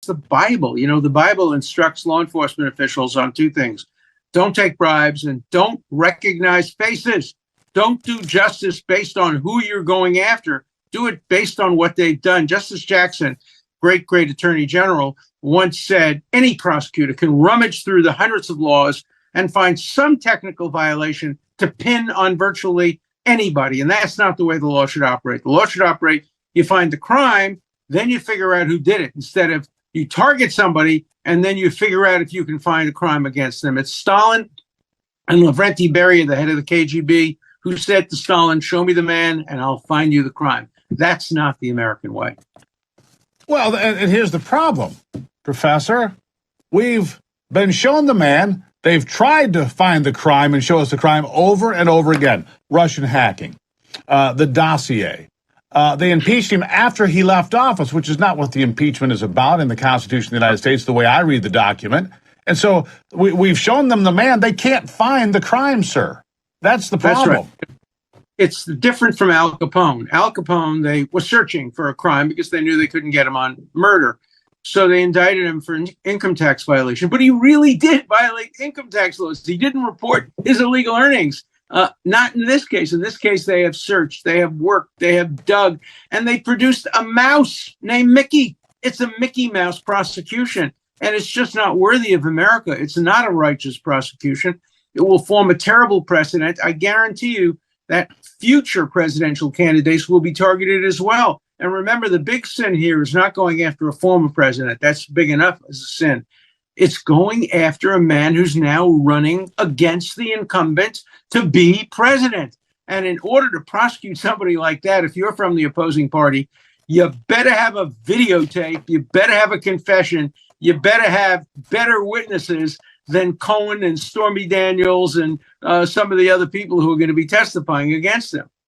the Bible. You know, the Bible instructs law enforcement officials on two things. Don't take bribes and don't recognize faces. Don't do justice based on who you're going after. Do it based on what they've done. Justice Jackson, great Attorney General, once said any prosecutor can rummage through the hundreds of laws and find some technical violation to pin on virtually anybody. And that's not the way the law should operate. The law should operate, you find the crime, then you figure out who did it, instead of you target somebody and then you figure out if you can find a crime against them. It's Stalin and Lavrenti Beria, the head of the KGB, who said to Stalin, show me the man and I'll find you the crime. That's not the American way. Well, and here's the problem, Professor. We've been shown the man. They've tried to find the crime and show us the crime over and over again. Russian hacking, the dossier. They impeached him after he left office, which is not what the impeachment is about in the Constitution of the United States, the way I read the document. And so we've shown them the man. They can't find the crime, sir. That's the problem. That's right. It's different from Al Capone. Al Capone, they were searching for a crime because they knew they couldn't get him on murder. So they indicted him for income tax violation. But he really did violate income tax laws. He didn't report his illegal earnings. Not in this case. In this case, they have searched, they have worked, they have dug, and they produced a mouse named Mickey. It's a Mickey Mouse prosecution, and it's just not worthy of America. It's not a righteous prosecution. It will form a terrible precedent. I guarantee you that future presidential candidates will be targeted as well. And remember, the big sin here is not going after a former president. That's big enough as a sin. It's going after a man who's now running against the incumbent to be president. And in order to prosecute somebody like that, if you're from the opposing party, you better have a videotape, you better have a confession, you better have better witnesses than Cohen and Stormy Daniels and some of the other people who are going to be testifying against him.